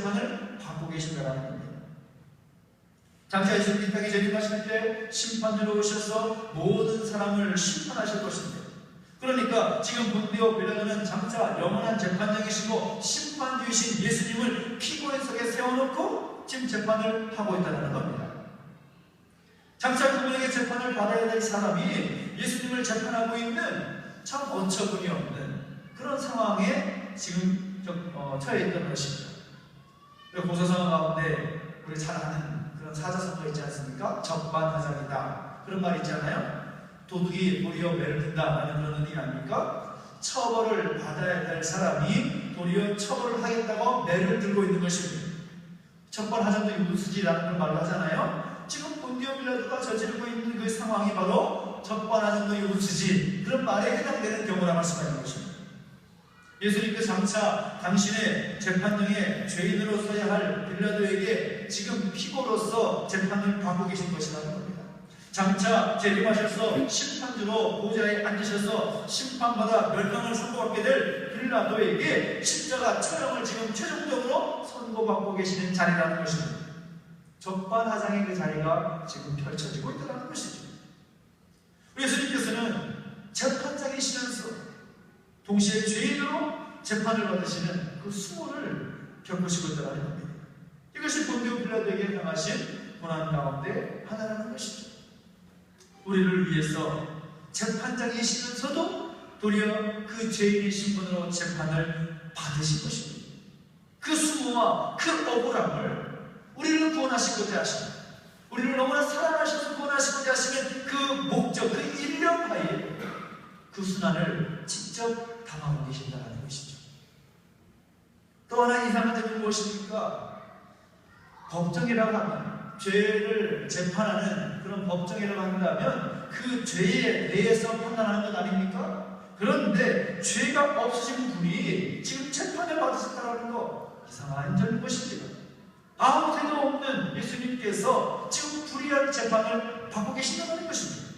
재판을 받고 계신다는 겁니다. 장차 예수님이 이 땅에 재림하실 때 심판주로 오셔서 모든 사람을 심판하실 것입니다. 그러니까 지금 본디오 빌라도는 장차 영원한 재판장이시고 심판주이신 예수님을 피고인석에 세워놓고 지금 재판을 하고 있다는 겁니다. 장차 그분에게 재판을 받아야 될 사람이 예수님을 재판하고 있는 참 어처구니 없는 그런 상황에 지금 처해 있던 것입니다. 고소성 가운데 우리 잘 아는 그런 사자성어 있지 않습니까? 적반하장이다. 그런 말 있잖아요. 도둑이 도리어 매를 든다라는 그런 의미 아닙니까? 처벌을 받아야 될 사람이 도리어 처벌을 하겠다고 매를 들고 있는 것입니다. 적반하장도 유수지라는 걸 말을 하잖아요. 지금 본디오 빌라도가 저지르고 있는 그 상황이 바로 적반하장도 유수지 그런 말에 해당되는 경우라 말씀하는 것입니다. 예수님께서 장차 당신의 재판정에 죄인으로 서야 할 빌라도에게 지금 피고로서 재판을 받고 계신 것이라는 겁니다. 장차 재림하셔서 심판주로 보좌에 앉으셔서 심판받아 멸망을 선고받게 될 빌라도에게 십자가 처형을 지금 최종적으로 선고받고 계시는 자리라는 것입니다. 적반하장의 그 자리가 지금 펼쳐지고 있다는 것이죠. 예수님께서는 재판장이시면서 동시에 죄인으로 재판을 받으시는 그 수모를 겪으시고 있다는 겁니다. 이것이 본디오 빌라도에게 당하신 고난 가운데 하나라는 것이죠. 우리를 위해서 재판장이시면서도 도리어 그 죄인이신 분으로 재판을 받으신 것입니다. 그 수모와 그 억울함을 우리를 구원하시고자 하십니다. 우리를 너무나 사랑하셔서 구원하시고자 하시는 그 목적, 그 일념하에 그 순환을 직접 당하고 계신다는 것이죠. 또 하나 이상한 점은 무엇입니까? 법정이라고 하면 죄를 재판하는 그런 법정이라고 한다면 그 죄에 대해서 판단하는 것 아닙니까? 그런데 죄가 없으신 분이 지금 재판을 받으셨다는 거 이상한 점인 것입니다. 아무 죄도 없는 예수님께서 지금 불의한 재판을 받고 계신다는 것입니다.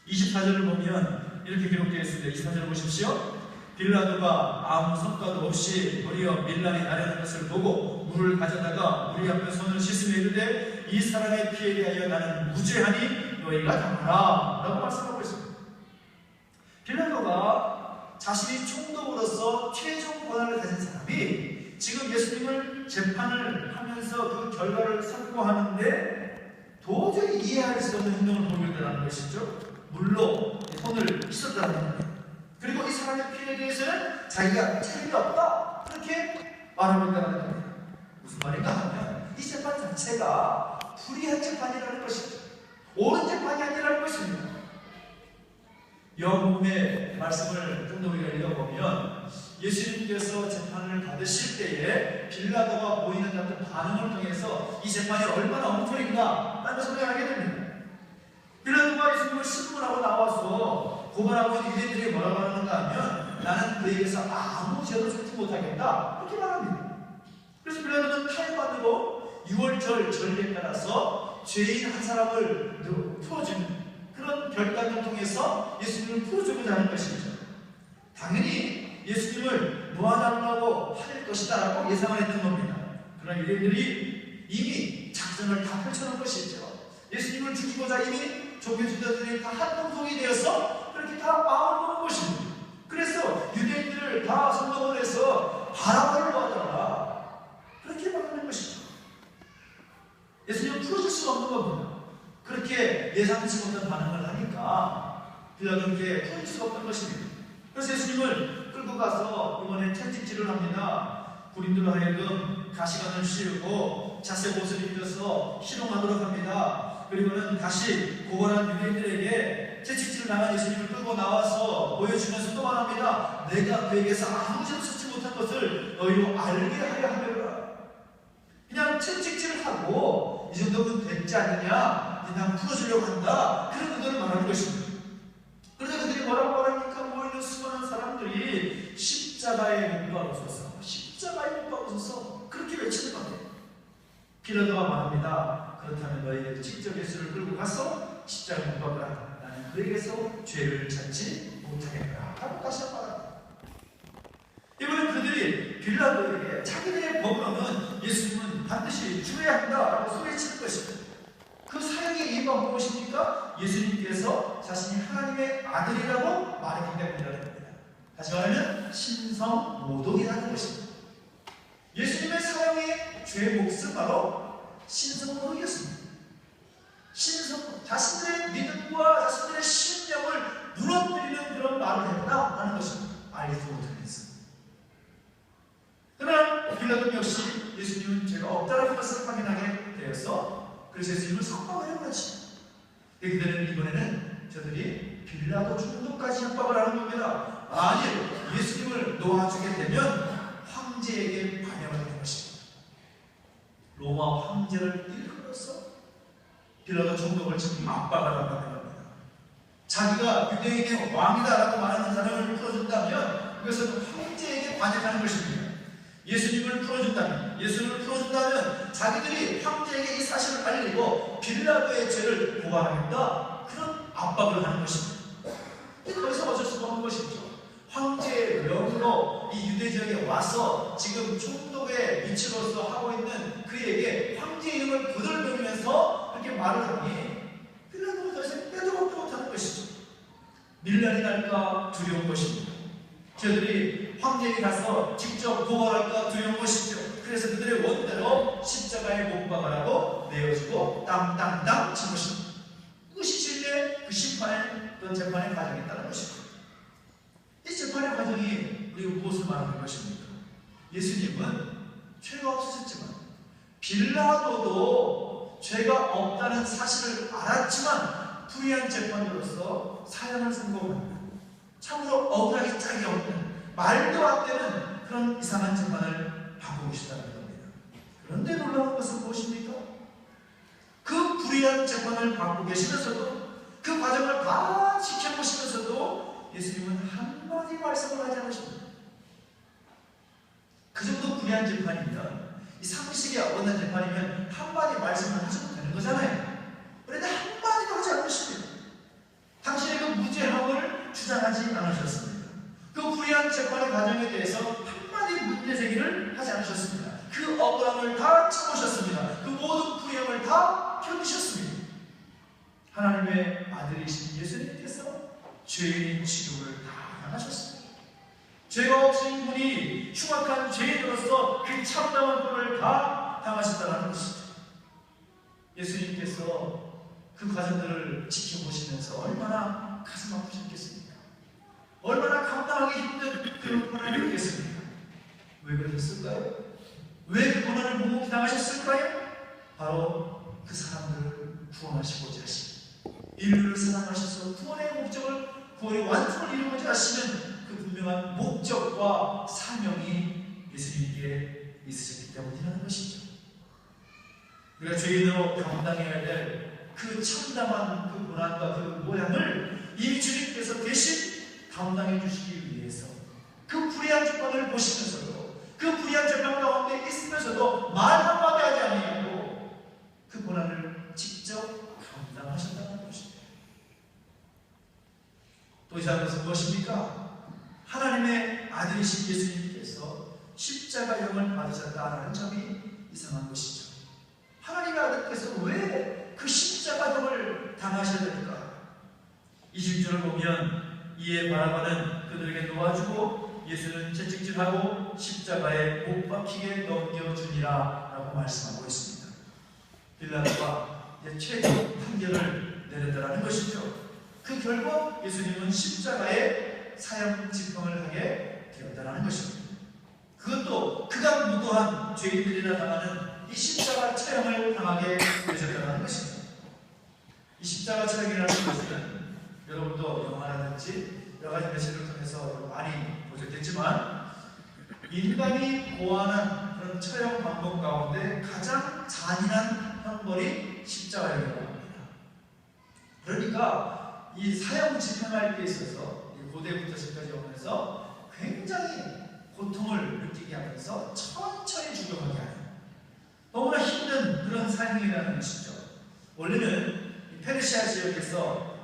24절을 보면 이렇게 기록되어 있습니다. 24절을 보십시오. 빌라도가 아무 성과도 없이 도리어 밀란이 나려는 것을 보고 물을 가져다가 우리 앞에 손을 씻으며 이르되 이 사람의 피에 대하여 나는 무죄하니 너희가 당하라 라고 말씀하고 있습니다. 빌라도가 자신이 총독으로서 최종 권한을 가진 사람이 지금 예수님을 재판을 하면서 그 결과를 선고하는데 도저히 이해할 수 없는 행동을 보이고 있다는 것이죠. 물로 손을 씻었다는 겁니다. 그리고 이 사람의 피에 대해서는 자기가 책임이 없다 그렇게 말하고 있다는 겁니다. 무슨 말인가 하면 이 재판 자체가 불의한 재판이라는 것이죠. 옳은 재판이 아니라는 것입니다. 요한복음의 말씀을 좀 더 우리가 읽어보면 예수님께서 재판을 받으실 때에 빌라도가 보이는 같은 반응을 통해서 이 재판이 얼마나 엉터리인가 라는 것을 알게 됩니다. 빌라도가 예수님을 신문하고 나와서 고발하고 유대인들이 뭐라고 하는가 하면 나는 그에게서 아무 죄도 짓지 못하겠다 그렇게 말합니다. 그래서 빌라도는 탈반으로 6월절 절기에 따라서 죄인 한 사람을 풀어주는 그런 결단을 통해서 예수님을 풀어주고자 하는 것이죠. 당연히 예수님을 놓아달라고 할 것이다 라고 예상을 했던 겁니다. 그러나 유대인들이 이미 작전을 다 펼쳐놓은 것이죠. 예수님을 죽이고자 이미 종교 지도자들이 다 한동성이 되어서 그렇게 다 마음을 먹은 것입니다. 그래서 유대인들을 다 선동을 해서 바라바를 놓아달라 그렇게 말하는 것이죠. 예수님을 풀어줄 수가 없는 겁니다. 그렇게 예상치 못한 반응을 하니까 빌라도에게 풀어줄 수가 없는 것입니다. 그래서 예수님을 끌고 가서 이번에 채찍질을 합니다. 군인들로 하여금 가시관을 씌우고 자색 옷을 입혀서 희롱하도록 합니다. 그리고는 다시 고발한 유대인들에게 채찍질을 당한 예수님을 끌고 나와서 보여주면서 또 말합니다. 내가 그에게서 아무 죄도 짓지 못한 것을 너희로 알게 하려 하려라. 그냥 채찍질을 하고 이 정도면 됐지 않느냐, 그냥 풀어주려고 한다, 그런 의도를 말하는 것입니다. 그런데 그들이 뭐라고 말합니까? 모이는 수많은 사람들이 십자가에 못 박으소서, 십자가에 못 박으소서 그렇게 외치는 겁니다. 빌라도가 말합니다. 그렇다면 너희들 직접 예수를 끌고 가서 십자가에 못 박으라. 나는 그에게서 죄를 찾지 못하겠다 하고 다시 말합니다. 이번엔 그들이 빌라도에게 자기들의 법으로는 예수님은 반드시 죽어야 한다라고 소리치는 것입니다. 그 사형의 이유가 무엇입니까? 예수님께서 자신이 하나님의 아들이라고 말했기 때문이라는 겁니다. 다시 말하면 신성 모독이라는 것입니다. 예수님의 사형의 죄 몫은 바로 신성 모독이었습니다. 자신들의 믿음과 자신들의 신념을 무너뜨리는 그런 말을 했다라는 것입니다. 알지 못했습니다. 그러나 빌라도 역시 예수님은 죄가 없다는 것을 확인하게 되어서 그래서 예수님을 석방을 한 것입니다. 그들은 이번에는 저들이 빌라도 중도까지 협박을 하는 겁니다. 만일 예수님을 놓아주게 되면 황제에게 반역을 하는 것입니다. 로마 황제를 일컬어서 빌라도 총독을 지금 압박하라고 하는 겁니다. 자기가 유대인의 왕이다라고 말하는 사람을 풀어준다면 그것은 황제에게 반역하는 것입니다. 예수님을 풀어준다면 자기들이 황제에게 이 사실을 알리고 빌라도의 죄를 고발하겠다 그런 압박을 하는 것입니다. 더 이상 어쩔 수가 없는 것이죠. 황제의 명으로 이 유대 지역에 와서 지금 총독의 위치로서 하고 있는 그에게 황제의 이름을 거들먹이면서 그렇게 말을 하니 빌라도가 더 이상 빼도 못하는 것이죠. 밀란이 날까 두려운 것입니다. 저들이 황제에게 가서 직접 고발할까 두려운 것이죠. 그래서 그들의 원대로 십자가에 못 박으라고 내어주고 땅땅땅 친 것입니다. 그것이 진리의 그 심판의 그런 재판의 과정이 있다는 것입니다. 이 재판의 과정이 우리가 무엇을 말하는 것입니까? 예수님은 죄가 없으셨지만 빌라도도 죄가 없다는 사실을 알았지만 불의한 재판으로서 사형을 선고합니다. 참으로 억울하기 짝이 없는 말도 안 되는 그런 이상한 재판을 받고 계시다는 겁니다. 그런데 놀라운 것은 무엇입니까? 그 불의한 재판을 받고 계시면서도 그 과정을 다 지켜보시면서도 예수님은 한마디 말씀을 하지 않으십니다. 그 정도 불의한 재판입니다. 이 상식에 어긋난 재판이면 한마디 말씀을 하셔도 되는 거잖아요. 그런데 한마디도 하지 않으십니다. 당신의 그 무죄함을 주장하지 않으셨습니다. 그 불의한 재판의 과정에 대해서 한마디 문제 제기를 하지 않으셨습니다. 그 억울함을 다 참으셨습니다. 그 모든 불의함을 다 견디셨습니다. 하나님의 아들이신 예수님께서 죄인 취급을 다 당하셨습니다. 죄가 없으신 분이 흉악한 죄인으로서 그 참담한 꼴을 다 당하셨다는 것이죠. 예수님께서 그 과정들을 지켜보시면서 얼마나 가슴 아프셨겠습니까? 얼마나 감당하기 힘든 그 고난을 했겠습니까? 왜 그러셨을까요? 왜 그 고난을 묵묵히 당하셨을까요? 바로 그 사람들을 구원하시고자 하시는, 인류를 사랑하셔서 구원의 목적을, 구원의 완성을 이루고자 하시는 그 분명한 목적과 사명이 예수님께 있으셨기 때문이라는 것이죠. 우리가 죄인으로 감당해야 될 그 참담한 그 고난과 그 모양을 이미 주님께서 대신 감당해 주시기 위해서 그 불의한 재판을 보시면서도 그 불의한 재판 가운데 있으면서도 말 한마디 하지 아니하고 그 고난을 직접 감당하셨다는 것입니다. 또 이상한 것은 무엇입니까? 하나님의 아들이신 예수님께서 십자가형을 받으셨다는 점이 이상한 것이죠. 하나님의 아들께서 왜 그 십자가형을 당하셔야 됩니까? 20절을 보면 이에 바라바는 그들에게 놓아주고 예수는 채찍질하고 십자가에 못 박히게 넘겨주니라 라고 말씀하고 있습니다. 빌라도가 이제 최종 판결을 내렸다는 것이죠. 그 결과 예수님은 십자가에 사형 집행을 하게 되었다는 것입니다. 그것도 그가 무고한 죄인들이나 당하는 이 십자가 체형을 당하게 되셨다는 것입니다. 이 십자가 체형이라는 것은 여러분도 영화라든지 여러 가지 메시지를 통해서 많이 보셨겠지만 인간이 고안한 그런 처형 방법 가운데 가장 잔인한 형벌이 십자가형이라고 합니다. 그러니까 이 사형 집행할 때 있어서 고대부터 지금까지 오면서 굉장히 고통을 느끼게 하면서 천천히 죽여가게 하는 너무나 힘든 그런 사형이라는 것이죠. 원래는 페르시아 지역에서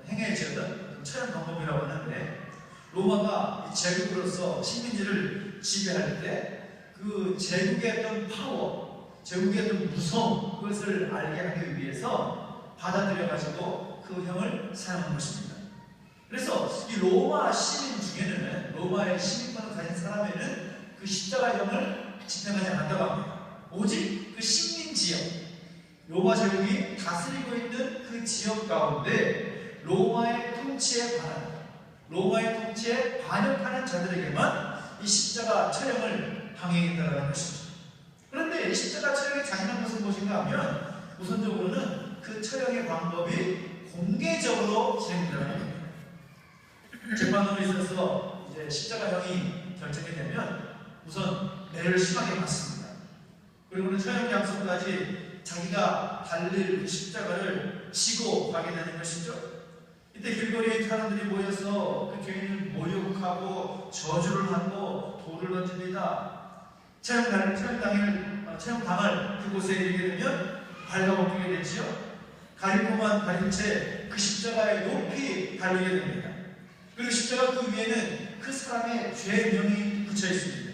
행해지었던 처형 방법이라고 하는데 로마가 제국으로서 식민지를 지배할 때 그 제국의 어떤 파워, 제국의 어떤 무서움, 그것을 알게 하기 위해서 받아들여가지고 그 형을 사용한 것입니다. 그래서 이 로마 시민 중에는, 로마의 시민권을 가진 사람에는 그 십자가형을 집행하지 않았다고 합니다. 오직 그 식민 지역, 로마 제국이 다스리고 있는 그 지역 가운데 로마의 통치에 반역하는 자들에게만 이 십자가 처형을 강행했다는 것입니다. 그런데 이 십자가 처형의 잔인한 것은 무엇인가 하면 우선적으로는 그 처형의 방법이 공개적으로 진행된다는 겁니다. 재판으로 있어서 이제 십자가형이 결정이 되면 우선 매를 심하게 맞습니다. 그리고는 처형 장소까지 자기가 달릴 그 십자가를 지고 가게 되는 것이죠. 이때 길거리에 사람들이 모여서 그 죄인을 모욕하고 저주를 하고 돌을 던집니다. 체험당할 그곳에 이르게 되면 발가벗기게 되지요. 가리고만 가린 채 그 십자가에 높이 달리게 됩니다. 그리고 십자가 그 위에는 그 사람의 죄명이 붙여 있습니다.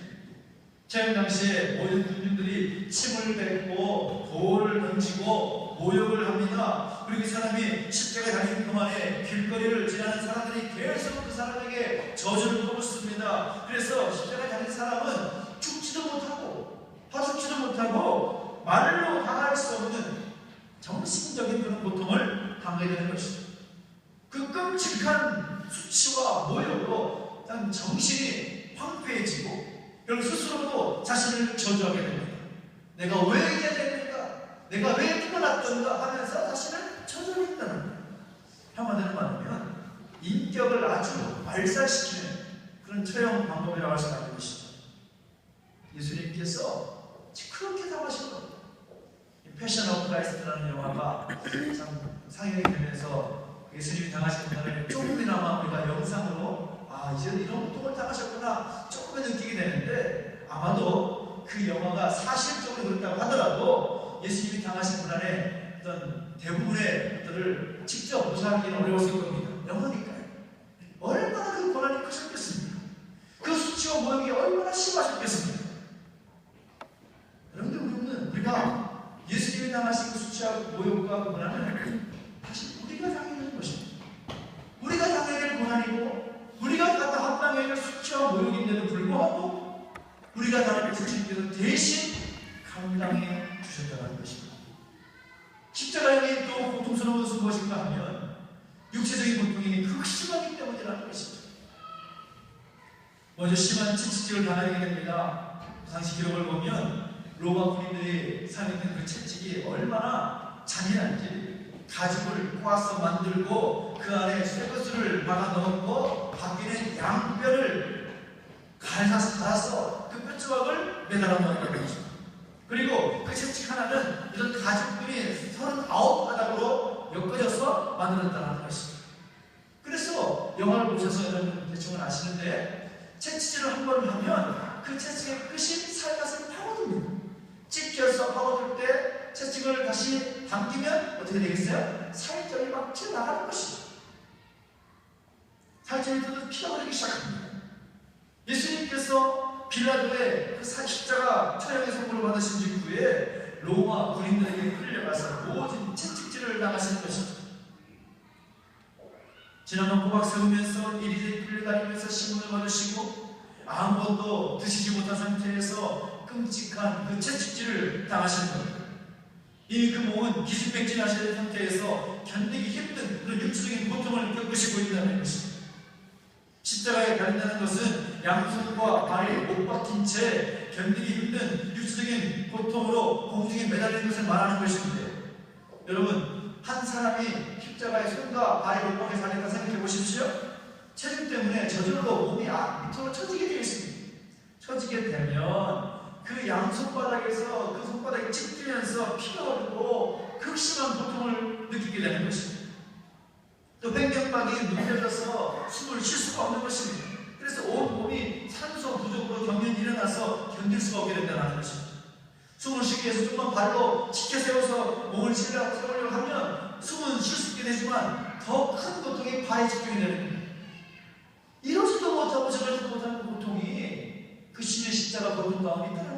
체험 당시에 모든 군중들이 침을 뱉고 돌을 던지고 모욕을 합니다. 그리고 이 사람이 십자가에 달린 동안에 길거리를 지나는 사람들이 계속 그 사람에게 저주를 퍼붓습니다. 그래서 십자가에 달린 사람은 죽지도 못하고 파죽지도 못하고 말로 당할 수 없는 정신적인 그런 고통을 당하게 되는 것이죠. 그 끔찍한 수치와 모욕으로 정신이 황폐해지고 결국 스스로도 자신을 저주하게 됩니다. 내가 왜 이래야 되는가? 내가 왜 태어났던가 하면서 자신을 저주했다는 거예요. 한마디로 말하면 인격을 아주 말살시키는 그런 처형 방법이라고 할 수가 있는 것이죠. 예수님께서 그렇게 당하신 겁니다. 패션 오브 크라이스트라는 영화가 참 상영이 되면서 예수님이 당하신 것을 조금이나마 우리가 영상으로 이제 이런 고통을 당하셨구나 조금은 느끼게 되는데, 아마도 그 영화가 사실적으로 그렇다고 하더라도 예수님이 당하신 고난의 어떤 대부분의 것들을 직접 묘사하기는 어려웠을 겁니다. 영화니까요. 얼마나 그 고난이 크셨겠습니까? 그 수치와 모욕이 얼마나 심하셨겠습니까? 여러분들, 우리가 예수님이 당하신 그 수치와 모욕과 그 고난을 다시 우리가 당해야 되는 것입니다. 우리가 당해야 될 고난이고 우리가 갖다 합당해야 될 수치와 모욕인데도 불구하고 우리가 당할 때 주님께서 대신 감당해 주셨다는 것입니다. 십자가형이 또 고통스러운 것은 무엇인가 하면 육체적인 고통이 극심하기 때문이라는 것입니다. 먼저 심한 채찍질을 당하게 됩니다. 당시 기록을 보면 로마 군인들이 사용했던 그 채찍이 얼마나 잔인한지, 가죽을 꼬아서 만들고 그 안에 쇠것을 박아 넣었고 밖에는 양뼈를 갈아서 그 뼈조각을 매달아 넣었다는 것입니다. 그리고 그 채찍 하나는 이런 가죽들이 39가닥으로 엮어져서 만들었다는 것입니다. 그래서 영화를 보셔서 여러분 대충은 아시는데, 채찍질을 한 번 하면 그 채찍의 끝이 살갗을 파고듭니다. 찍혀서 파고들 때 채찍을 다시 당기면 어떻게 되겠어요? 살점이 막 튀어나가는 것이죠. 살점이 뜯어 피가 흐르기 시작합니다. 예수님께서 빌라도의 그 십자가 처형의 선고를 받으신 직후에 로마 군인들에게 끌려가서 모든 채찍질을 당하시는 것이죠. 지난번 꼬박 세우면서 이리저리 끌려다니면서 신문을 받으시고 아무것도 드시지 못한 상태에서 끔찍한 그 채찍질을 당하시는 겁니다. 이미 그 몸은 기진맥진하신 상태에서 견디기 힘든 그런 육체적인 고통을 겪으시고 있다는 것입니다. 십자가에 달린다는 것은 양손과 발이 못 박힌 채 견디기 힘든 육체적인 고통으로 공중에 매달리는 것을 말하는 것인데, 여러분, 한 사람이 십자가에 손과 발이 못 박혀 달린다 생각해 보십시오. 체중 때문에 저절로 몸이 밑으로 처지게 되어 있습니다. 처지게 되면 그 양손바닥에서 그 손바닥이 찢기면서 피가 흐르고 극심한 고통을 느끼게 되는 것입니다. 또 횡격막이 눌려져서 숨을 쉴 수가 없는 것입니다. 그래서 온 몸이 산소 부족으로 경련이 일어나서 견딜 수가 없게 된다는 것입니다. 숨을 쉬기 위해서 조금만 발로 치켜 세워서 몸을 세우려고 하면 숨은 쉴 수 있게 되지만 더 큰 고통이 발에 집중이 되는 겁니다. 이러지도 못하고 저러지도 못하는 고통이 그 신의 십자가 거룩 마음이 다른